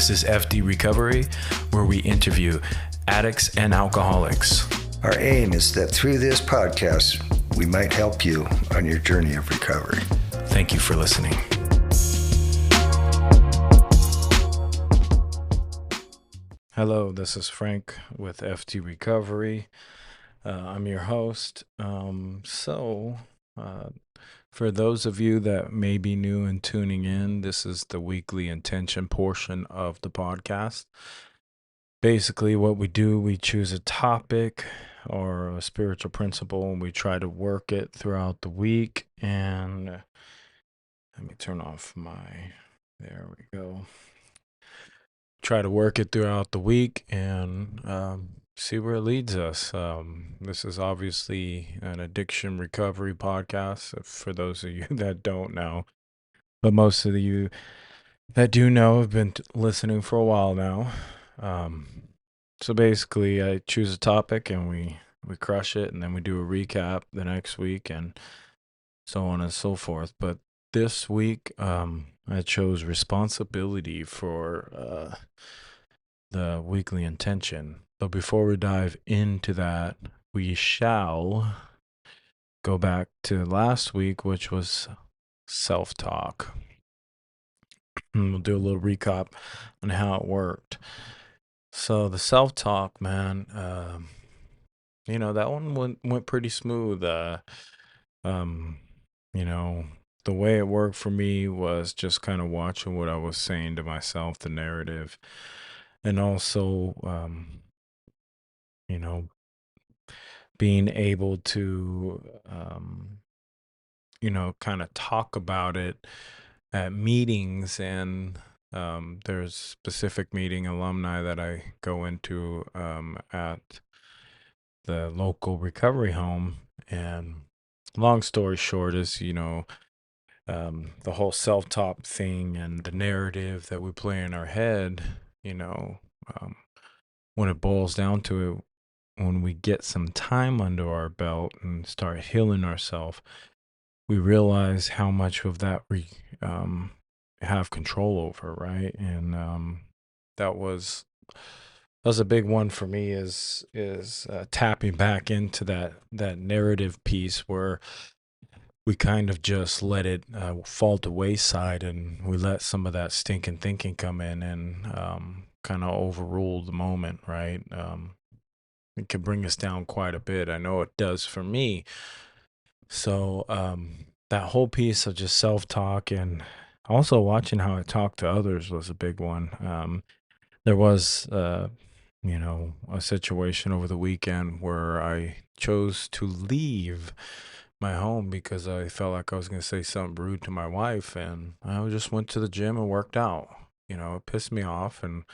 This is F.D. Recovery, where we interview addicts and alcoholics. Our aim is that through this podcast, we might help you on your journey of recovery. Thank you for listening. Hello, this is Frank with F.D. Recovery. I'm your host. For those of you that may be new and tuning in, this is the weekly intention portion of the podcast. Basically, what we do, we choose a topic or a spiritual principle, and we try to work it throughout the week. And let me turn off there we go. Try to work it throughout the week and see where it leads us. This is obviously an addiction recovery podcast for those of you that don't know, but most of you that do know have been listening for a while now. So basically, I choose a topic and we crush it, and then we do a recap the next week and so on and so forth. But this week, I chose responsibility for the weekly intention. But before we dive into that, we shall go back to last week, which was self-talk. And we'll do a little recap on how it worked. So the self-talk, man, that one went pretty smooth. The way it worked for me was just kind of watching what I was saying to myself, the narrative, and also, being able to, kind of talk about it at meetings. And there's specific meeting alumni that I go into at the local recovery home. And long story short is, the whole self-talk thing and the narrative that we play in our head, when it boils down to it, when we get some time under our belt and start healing ourselves, we realize how much of that we have control over, right? And that was a big one for me, is tapping back into that narrative piece where we kind of just let it fall to wayside, and we let some of that stinking thinking come in and kind of overrule the moment, right? It can bring us down quite a bit. I know it does for me. So that whole piece of just self-talk and also watching how I talk to others was a big one. There was, a situation over the weekend where I chose to leave my home because I felt like I was going to say something rude to my wife, and I just went to the gym and worked out. It pissed me off, and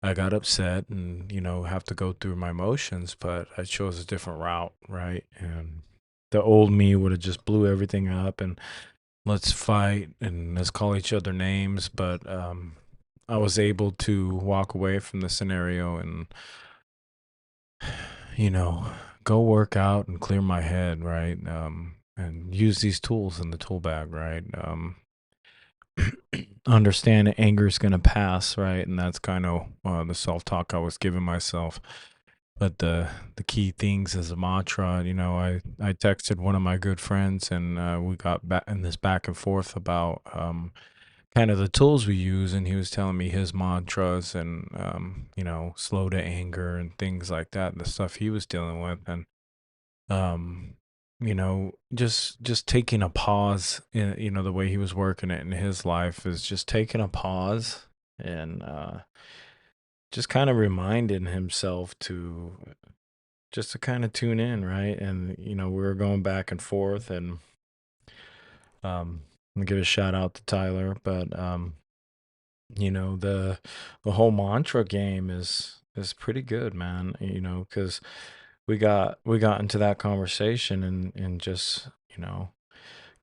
I got upset and, have to go through my emotions, but I chose a different route, right? And the old me would have just blew everything up and let's fight and let's call each other names. But I was able to walk away from the scenario and, go work out and clear my head, right? And use these tools in the tool bag, right? Understand that anger is going to pass, right? And that's kind of the self-talk I was giving myself. But the key things as a mantra, I texted one of my good friends, and we got back in this back and forth about kind of the tools we use, and he was telling me his mantras and slow to anger and things like that, the stuff he was dealing with. And just taking a pause in, the way he was working it in his life is just taking a pause and just kind of reminding himself to kind of tune in, right? And we were going back and forth, and I'm gonna give a shout out to Tyler, but the whole mantra game is pretty good, man, because we got into that conversation and just,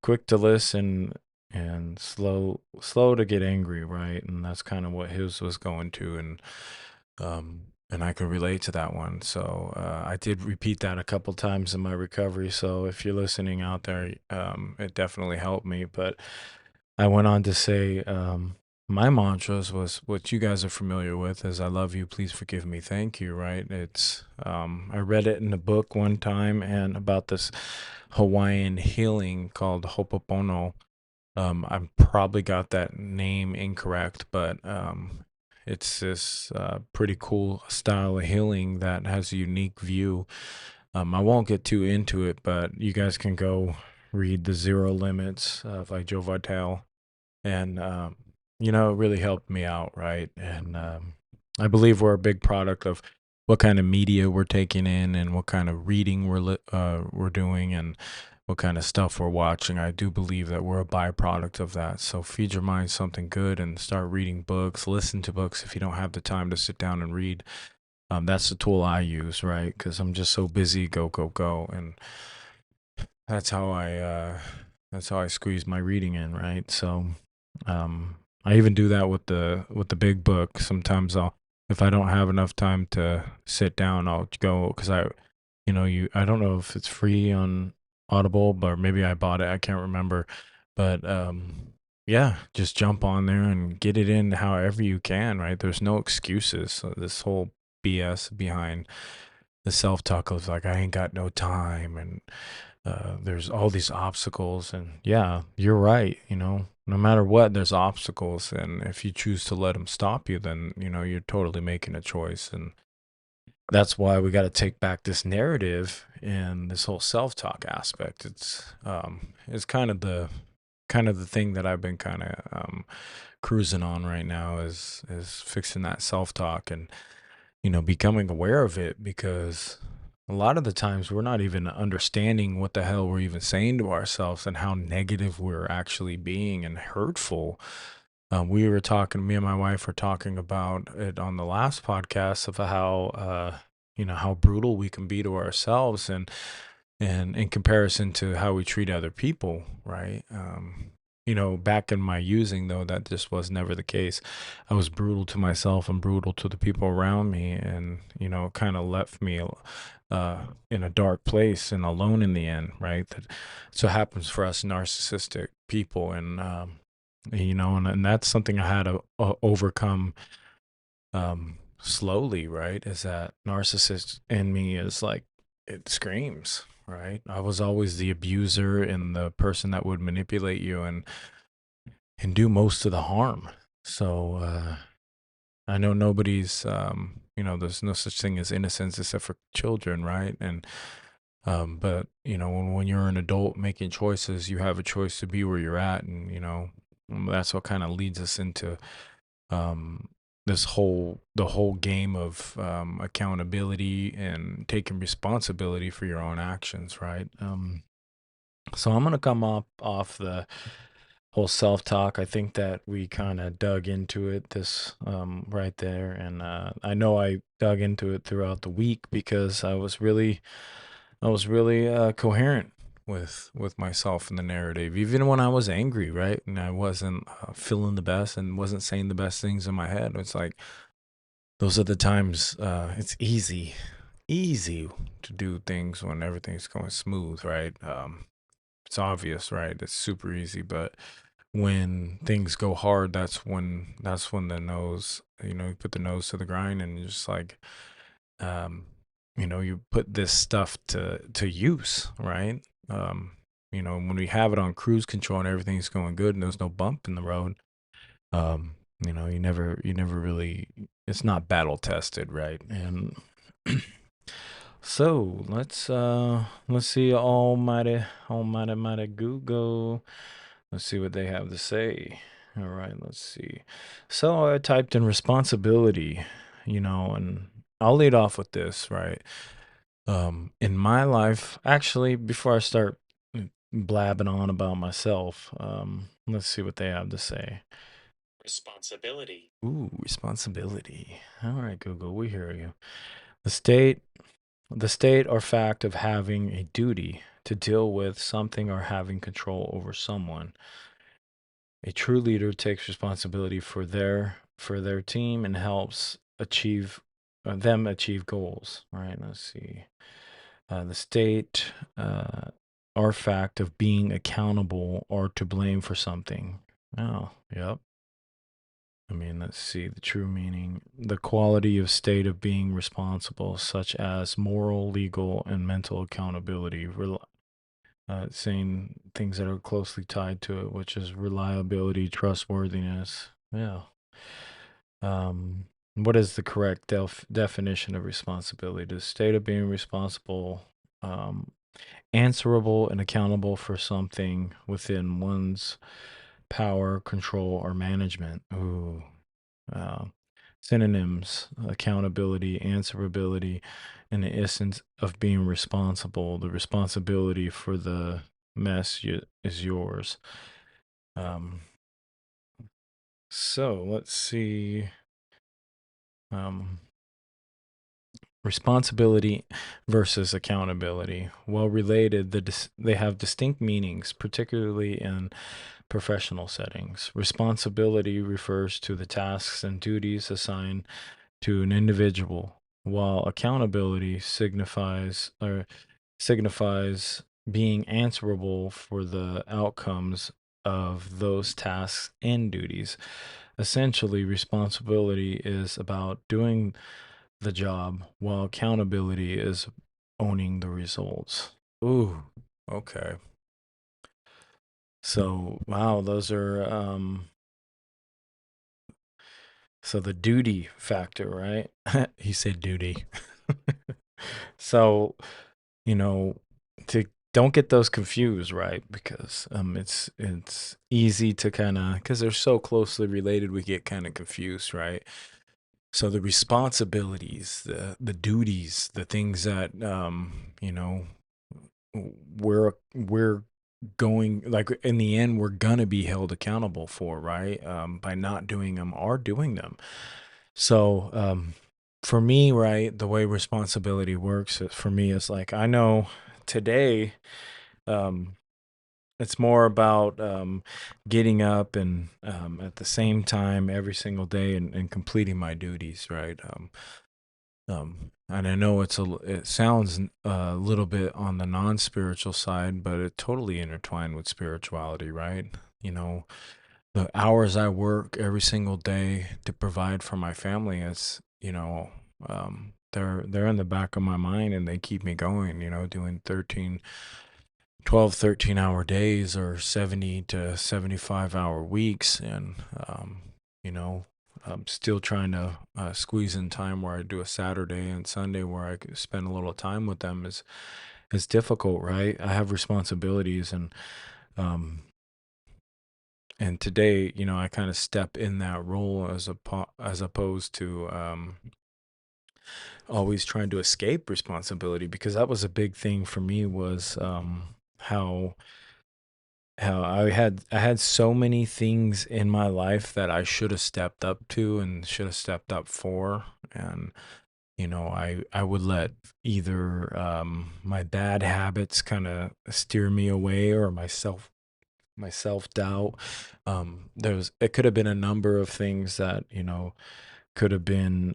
quick to listen and slow to get angry, right? And that's kind of what his was going to. And I could relate to that one. So I did repeat that a couple times in my recovery. So if you're listening out there, it definitely helped me. But I went on to say, my mantras was what you guys are familiar with is I love you, please forgive me, thank you, right? It's I read it in a book one time and about this Hawaiian healing called Hopopono. I probably got that name incorrect, but it's this pretty cool style of healing that has a unique view. I won't get too into it, but you guys can go read The Zero Limits by Joe Vitale, and it really helped me out, right? And I believe we're a big product of what kind of media we're taking in and what kind of reading we're doing and what kind of stuff we're watching. I do believe that we're a byproduct of that. So feed your mind something good and start reading books. Listen to books if you don't have the time to sit down and read. That's the tool I use, right? Because I'm just so busy, go go go, and that's how I uh, that's how I squeeze my reading in, right? So I even do that with the big book. Sometimes I'll if I don't have enough time to sit down, I'll go because I don't know if it's free on Audible, but maybe I bought it. I can't remember, but yeah, just jump on there and get it in however you can. Right? There's no excuses. So this whole BS behind the self talk of like I ain't got no time and there's all these obstacles, and yeah, you're right. No matter what, there's obstacles, and if you choose to let them stop you, then you're totally making a choice, and that's why we got to take back this narrative and this whole self-talk aspect. It's kind of the thing that I've been kind of cruising on right now is fixing that self-talk and becoming aware of it, because a lot of the times we're not even understanding what the hell we're even saying to ourselves and how negative we're actually being and hurtful. Me and my wife were talking about it on the last podcast of how brutal we can be to ourselves and in comparison to how we treat other people, right? Back in my using though, that just was never the case. I was brutal to myself and brutal to the people around me, and it kind of left me in a dark place and alone in the end, right? So happens for us narcissistic people, and and that's something I had to overcome slowly, right? Is that narcissist in me is like it screams, right? I was always the abuser and the person that would manipulate you and do most of the harm. So I know there's no such thing as innocence except for children, right? And but when you're an adult making choices, you have a choice to be where you're at, and that's what kind of leads us into um, the whole game of accountability and taking responsibility for your own actions, right? So I'm gonna come up off the whole self-talk. I think that we kind of dug into it this right there, and I know I dug into it throughout the week because I was really coherent with myself in the narrative, even when I was angry, right? And I wasn't feeling the best and wasn't saying the best things in my head. It's like those are the times it's easy to do things when everything's going smooth, right? It's obvious, right? It's super easy, but when things go hard, that's when the nose, you put the nose to the grind and you're just like, um, you put this stuff to use, right? Um, when we have it on cruise control and everything's going good and there's no bump in the road, um, you never really, it's not battle tested, right? And so let's see almighty mighty Google. Let's see what they have to say. All right, let's see. So I typed in responsibility, and I'll lead off with this, right? In my life, actually, before I start blabbing on about myself, let's see what they have to say. Responsibility. Ooh, responsibility. All right, Google, we hear you. The state, the state or fact of having a duty to deal with something or having control over someone. A true leader takes responsibility for their team and helps achieve them achieve goals. Right? Let's see. The state or fact of being accountable or to blame for something. Oh, yep. I mean, let's see the true meaning. The quality of state of being responsible, such as moral, legal, and mental accountability. Saying things that are closely tied to it, which is reliability, trustworthiness. Yeah. Um, what is the correct definition of responsibility? The state of being responsible, um, answerable and accountable for something within one's power, control, or management. Ooh. Uh, Synonyms: accountability, answerability, and the essence of being responsible. The responsibility for the is yours. Um, so let's see. Um, Responsibility versus accountability. Well related, they have distinct meanings, particularly in professional settings. Responsibility refers to the tasks and duties assigned to an individual, while accountability signifies being answerable for the outcomes of those tasks and duties. Essentially, responsibility is about doing the job, while accountability is owning the results. Ooh, okay. So, wow, those are so the duty factor, right? He said duty. So, you know, to don't get those confused, right? Because it's easy to kind of, because they're so closely related, we get kind of confused, right? So the responsibilities, the duties, the things that we're going, like, in the end we're gonna be held accountable for, right? By not doing them or doing them. So for me, right, the way responsibility works for me is like, I know today, um, it's more about getting up and at the same time every single day and completing my duties, right? And I know it sounds a little bit on the non-spiritual side, but it totally intertwined with spirituality, right? You know, the hours I work every single day to provide for my family is, they're in the back of my mind and they keep me going, doing 13 hour days or 70 to 75-hour weeks. And, you know, I'm still trying to squeeze in time where I do a Saturday and Sunday where I could spend a little time with them is difficult, right? I have responsibilities, um, and today, I kind of step in that role as opposed to always trying to escape responsibility, because that was a big thing for me, was how I had so many things in my life that I should have stepped up to and should have stepped up for. And I would let either my bad habits kind of steer me away, or my self-doubt. It could have been a number of things that could have been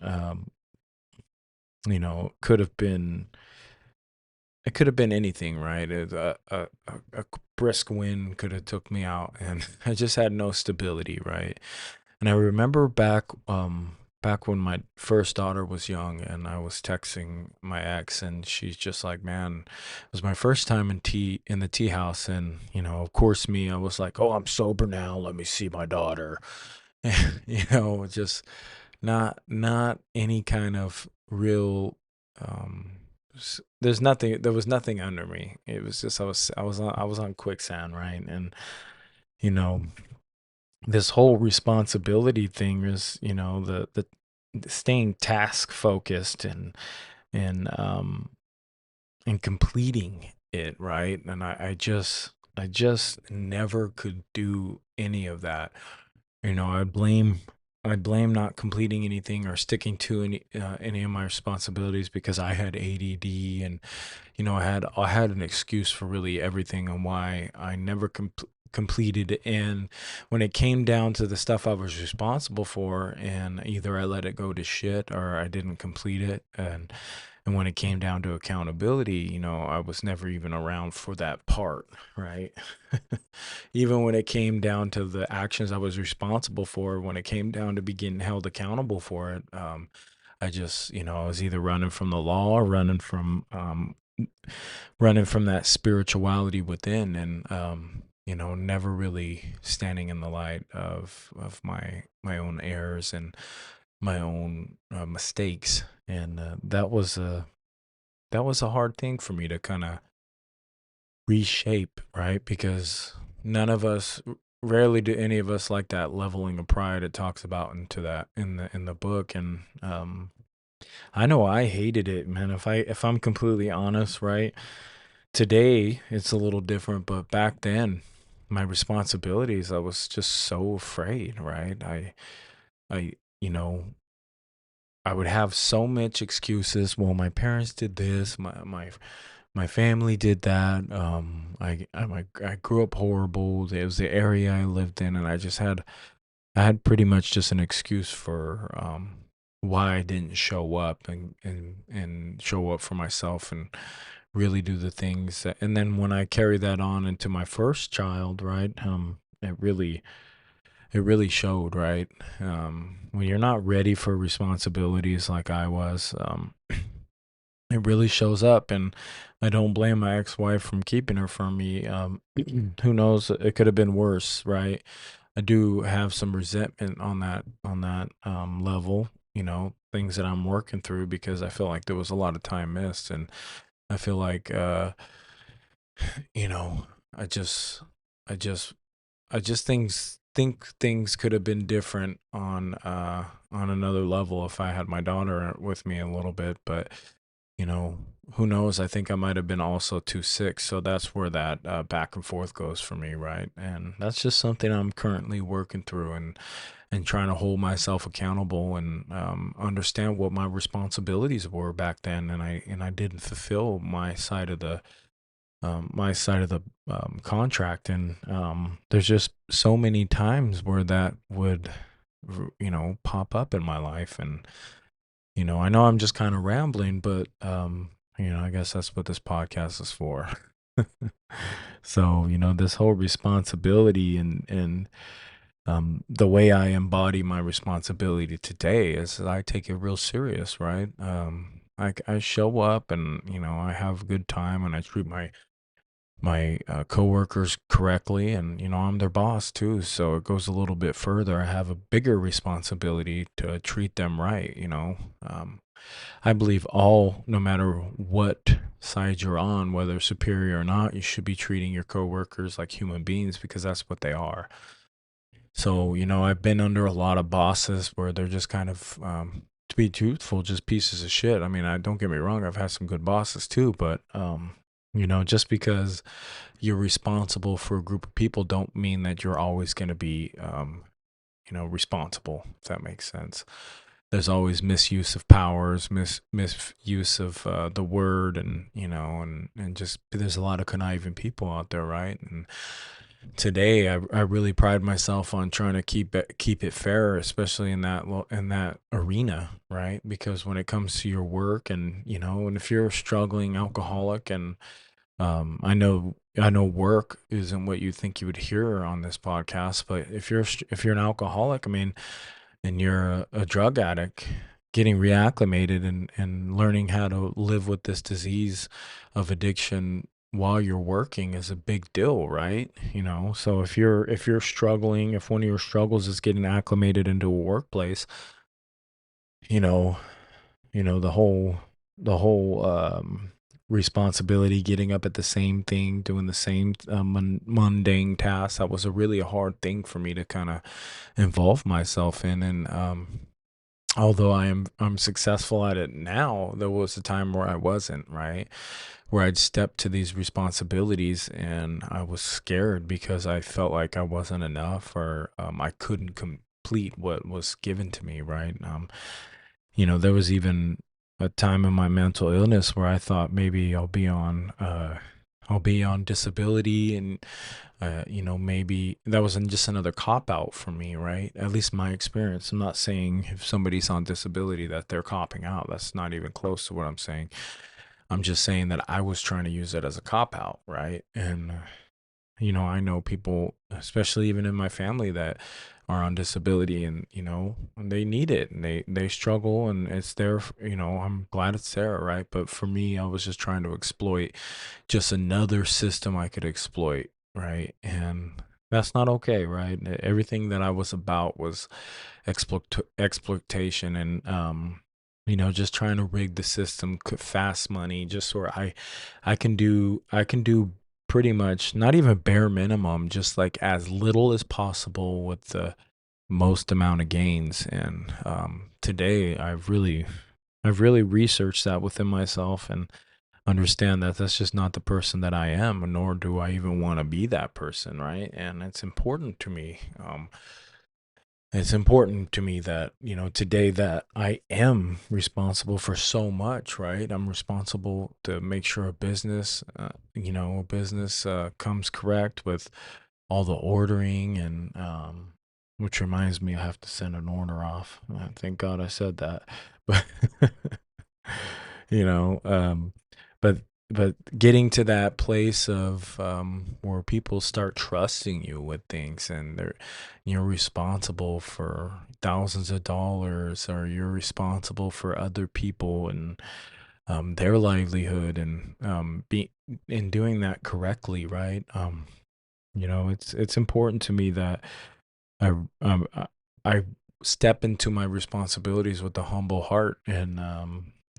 could have been it could have been anything, right? A brisk wind could have took me out, and I just had no stability, right? And I remember back when my first daughter was young, and I was texting my ex, and she's just like, "Man, it was my first time in the tea house," and of course, I was like, "Oh, I'm sober now. Let me see my daughter." Just not any kind of real um there was nothing under me. It was just I was on quicksand, right? And you know this whole responsibility thing is, the staying task focused and and completing it, right? And I just never could do any of that. I blame not completing anything or sticking to any of my responsibilities because I had ADD, and I had an excuse for really everything on why I never completed. And when it came down to the stuff I was responsible for, and either I let it go to shit or I didn't complete it, and when it came down to accountability, I was never even around for that part, right? Even when it came down to the actions I was responsible for, when it came down to be getting held accountable for it, I just, I was either running from the law or running from that spirituality within, and never really standing in the light of my own errors and my own mistakes. And that was a hard thing for me to kind of reshape, right? Because none of us, rarely do any of us like that leveling of pride it talks about into that in the book. And I know I hated it, man. If I'm completely honest, right? Today it's a little different, but back then, my responsibilities, I was just so afraid, right? I you know I would have so much excuses. Well, my parents did this, my family did that. I grew up horrible. It was the area I lived in, and I had pretty much just an excuse for why I didn't show up and show up for myself and really do the things. And then when I carry that on into my first child, right? It really showed, right? When you're not ready for responsibilities like I was, it really shows up. And I don't blame my ex-wife from keeping her from me. Who knows? It could have been worse, right? I do have some resentment on that level, things that I'm working through, because I feel like there was a lot of time missed. And I feel like you know, I just I just I just think things could have been different on another level if I had my daughter with me a little bit. But you know who knows, I think I might have been also too sick, so that's where that back and forth goes for me, right? And that's just something I'm currently working through, and trying to hold myself accountable, and understand what my responsibilities were back then. And I didn't fulfill my side of the contract. And there's just so many times where that would pop up in my life. And I know I'm just kind of rambling, but I guess that's what this podcast is for. So this whole responsibility, and the way I embody my responsibility today is that I take it real serious, right? I show up, and I have a good time, and I treat my coworkers correctly. And I'm their boss too, so it goes a little bit further. I have a bigger responsibility to treat them right. I believe, no matter what side you're on, whether superior or not, you should be treating your coworkers like human beings, because that's what they are. So I've been under a lot of bosses where they're just kind of to be truthful, just pieces of shit. I mean, I don't get me wrong, I've had some good bosses too, but just because you're responsible for a group of people, don't mean that you're always going to be responsible, if that makes sense. There's always misuse of powers, misuse of the word, and just there's a lot of conniving people out there, right? And today, I really pride myself on trying to keep it fair, especially in that arena, right? Because when it comes to your work, and if you're a struggling alcoholic, and I know work isn't what you think you would hear on this podcast, but if you're an alcoholic, I mean, and you're a drug addict, getting reacclimated, and learning how to live with this disease of addiction while you're working is a big deal, right? So if you're struggling, if one of your struggles is getting acclimated into a workplace, you know, the whole responsibility, getting up at the same thing, doing the same mundane tasks, that was a really hard thing for me to kind of involve myself in. And although I'm successful at it now, there was a time where I wasn't, right? Where I'd step to these responsibilities, and I was scared because I felt like I wasn't enough, or I couldn't complete what was given to me, right? There was even a time in my mental illness where I thought maybe I'll be I'll be on disability, and maybe that wasn't just another cop out for me, right? At least my experience. I'm not saying if somebody's on disability that they're copping out. That's not even close to what I'm saying. I'm just saying that I was trying to use it as a cop out, right? And I know people, especially even in my family, that are on disability, and they need it, and they struggle, and it's there. I'm glad it's there, right? But for me, I was just trying to exploit just another system I could exploit, right? And that's not okay, right? Everything that I was about was exploitation, and just trying to rig the system, fast money, just so I can do pretty much not even bare minimum, just like as little as possible with the most amount of gains. And today I've really researched that within myself, and understand that that's just not the person that I am, nor do I even want to be that person, right? And it's important to me. It's important to me that, today, that I am responsible for so much, right? I'm responsible to make sure a business comes correct with all the ordering, and which reminds me, I have to send an order off. Thank God I said that. But you know, but getting to that place of where people start trusting you with things, and you're responsible for thousands of dollars, or you're responsible for other people and their livelihood, and be in doing that correctly, right? It's important to me that I I step into my responsibilities with a humble heart, and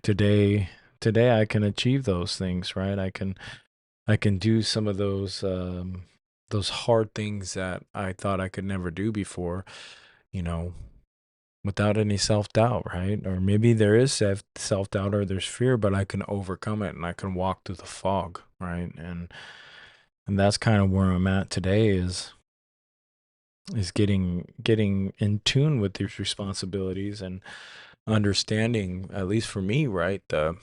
today today I can achieve those things, right? I can do some of those hard things that I thought I could never do before, you know, without any self-doubt, right? Or maybe there is self-doubt, or there's fear, but I can overcome it, and I can walk through the fog, right? And that's kind of where I'm at today, is getting in tune with these responsibilities, and understanding, at least for me, right, the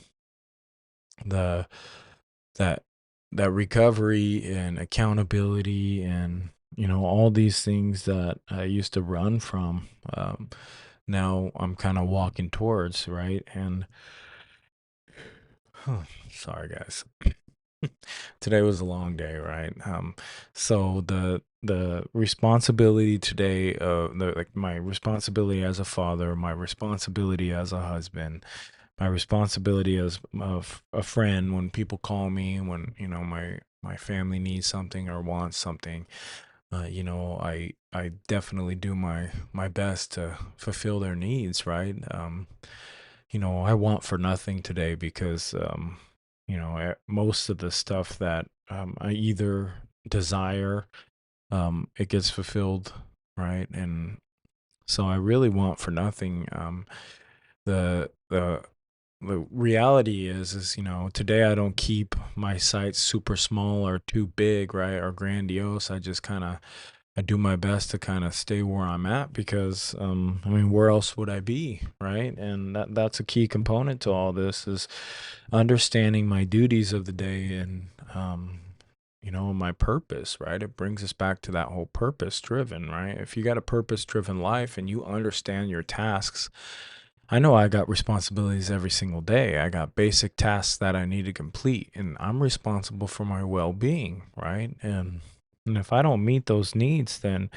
that that recovery and accountability, and all these things that I used to run from, now I'm kind of walking towards, right? And sorry guys, today was a long day, right? So the responsibility today, like my responsibility as a father, my responsibility as a husband, my responsibility as a friend, when people call me, when my family needs something or wants something, I definitely do my best to fulfill their needs, right? I want for nothing today, because most of the stuff that I either desire, it gets fulfilled, right? And so I really want for nothing. The the reality is today I don't keep my sights super small or too big, right, or grandiose. I do my best to kind of stay where I'm at, because I mean, where else would I be, right? And that's a key component to all this, is understanding my duties of the day, and my purpose, right? It brings us back to that whole purpose driven, right? If you got a purpose driven life and you understand your tasks, I know I got responsibilities every single day. I got basic tasks that I need to complete, and I'm responsible for my well-being, right? And if I don't meet those needs, then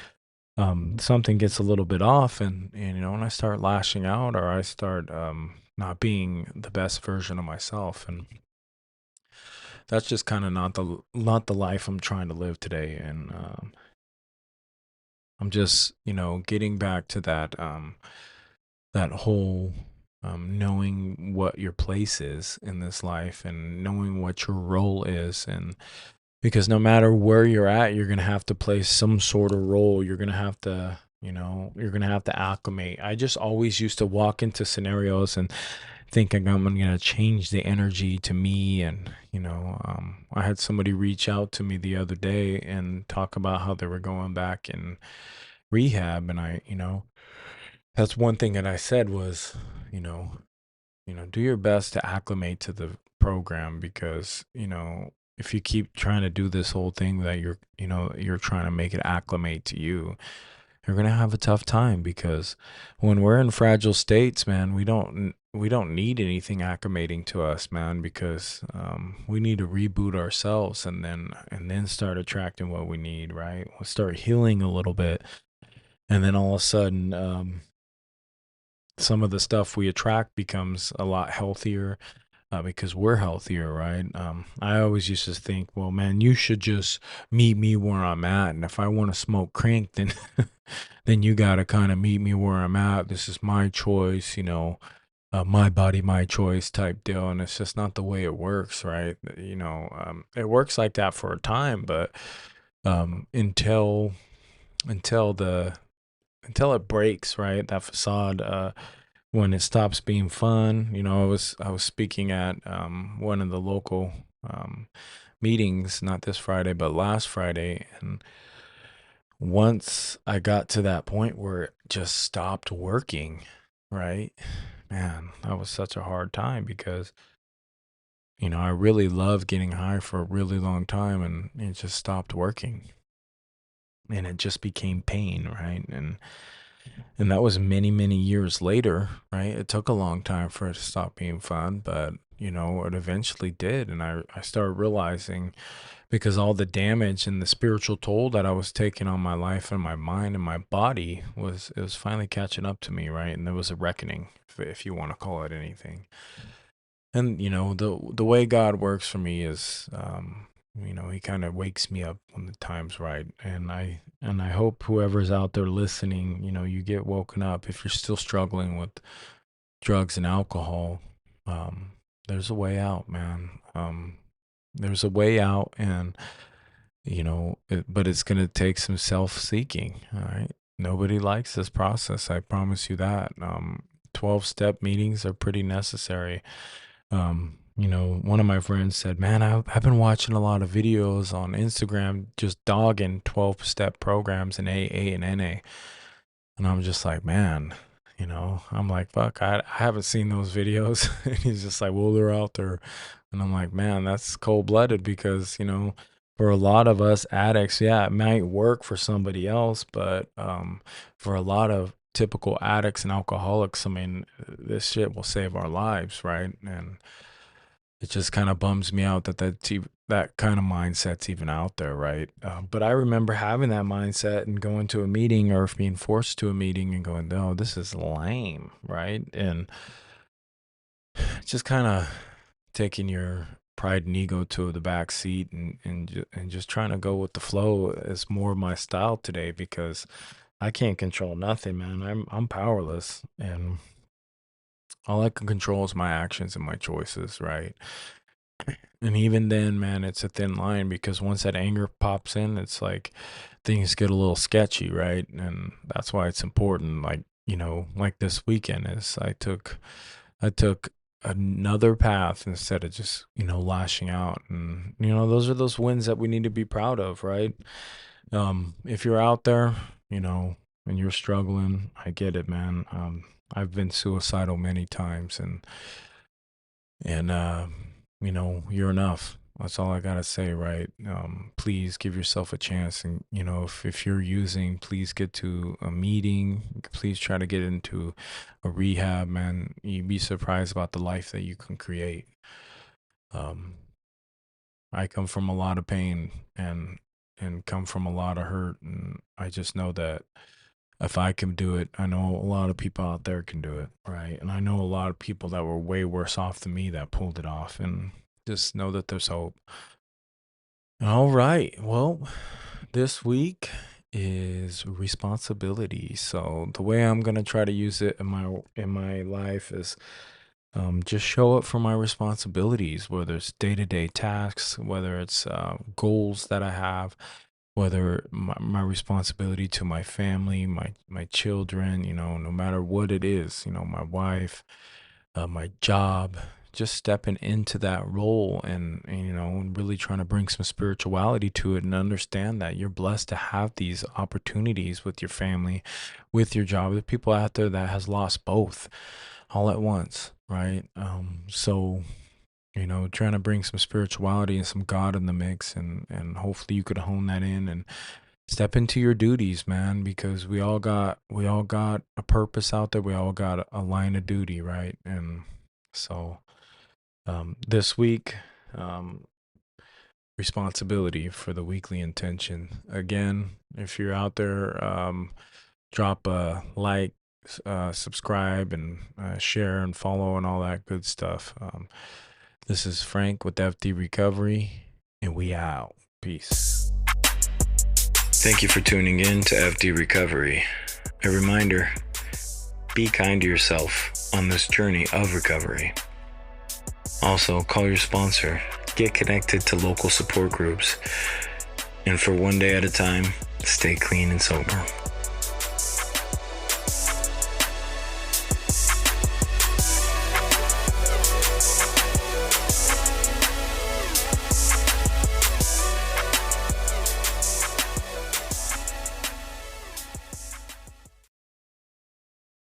something gets a little bit off, and I start lashing out, or I start not being the best version of myself, and that's just kind of not the life I'm trying to live today. And I'm just getting back to that whole knowing what your place is in this life, and knowing what your role is. And because no matter where you're at, you're going to have to play some sort of role. You're going to have to acclimate. I just always used to walk into scenarios and thinking I'm going to change the energy to me. And I had somebody reach out to me the other day and talk about how they were going back in rehab, and that's one thing that I said was, you know, do your best to acclimate to the program, because, if you keep trying to do this whole thing that you're trying to make it acclimate to you, you're gonna have a tough time, because when we're in fragile states, man, we don't need anything acclimating to us, man, because we need to reboot ourselves, and then start attracting what we need, right? We'll start healing a little bit, and then all of a sudden, some of the stuff we attract becomes a lot healthier, because we're healthier, right? I always used to think, well, man, you should just meet me where I'm at, and if I want to smoke crank, then then you gotta kind of meet me where I'm at. This is my choice, my body, my choice type deal, and it's just not the way it works, right? It works like that for a time, but until until the until it breaks, right? That facade, when it stops being fun. I was speaking at one of the local um, meetings, not this Friday, but last Friday, and once I got to that point where it just stopped working, right? Man, that was such a hard time, because I really loved getting high for a really long time, and it just stopped working, and it just became pain, right? And that was many, many years later, right? It took a long time for it to stop being fun, but it eventually did. And I started realizing, because all the damage and the spiritual toll that I was taking on my life and my mind and my body it was finally catching up to me, right? And there was a reckoning, if you want to call it anything. And the way God works for me is, he kind of wakes me up when the time's right, and I hope whoever's out there listening, you get woken up. If you're still struggling with drugs and alcohol, there's a way out, man. There's a way out, and but it's gonna take some self-seeking. All right, nobody likes this process. I promise you that. 12-step meetings are pretty necessary. One of my friends said, "Man, I've been watching a lot of videos on Instagram just dogging 12-step programs in AA and NA." And I'm just like, "Man, I'm like, fuck, I haven't seen those videos." And he's just like, "Well, they're out there." And I'm like, "Man, that's cold-blooded, because, for a lot of us addicts, yeah, it might work for somebody else, but for a lot of typical addicts and alcoholics, I mean, this shit will save our lives, right?" And it just kind of bums me out that kind of mindset's even out there, right? But I remember having that mindset and going to a meeting, or being forced to a meeting, and going, "No, this is lame," right? And just kind of taking your pride and ego to the back seat, and just trying to go with the flow is more my style today, because I can't control nothing, man. I'm powerless, and all I can control is my actions and my choices, right? And even then, man, it's a thin line, because once that anger pops in, it's like things get a little sketchy, right? And that's why it's important. Like, like this weekend is I took another path, instead of just, lashing out. And, those are those wins that we need to be proud of, right? If you're out there, and you're struggling, I get it, man. I've been suicidal many times, and you're enough. That's all I gotta say, right? Please give yourself a chance, and if you're using, please get to a meeting. Please try to get into a rehab, man. You'd be surprised about the life that you can create. um I come from a lot of pain, and come from a lot of hurt, and I just know that if I can do it, I know a lot of people out there can do it, right? And I know a lot of people that were way worse off than me that pulled it off, and just know that there's hope. All right. Well, this week is responsibility. So the way I'm gonna try to use it in my life is, just show up for my responsibilities, whether it's day-to-day tasks, whether it's goals that I have, whether my responsibility to my family, my children, no matter what it is, my wife, my job, just stepping into that role, and really trying to bring some spirituality to it, and understand that you're blessed to have these opportunities with your family, with your job. There's people out there that has lost both all at once, right? So trying to bring some spirituality and some God in the mix, and hopefully you could hone that in and step into your duties, man, because we all got a purpose out there. We all got a line of duty, right? And so this week, um, responsibility for the weekly intention. Again, if you're out there, drop a like, subscribe, and share and follow and all that good stuff. This is Frank with F.D. Recovery, and we out. Peace. Thank you for tuning in to F.D. Recovery. A reminder, be kind to yourself on this journey of recovery. Also, call your sponsor, get connected to local support groups, and for one day at a time, stay clean and sober.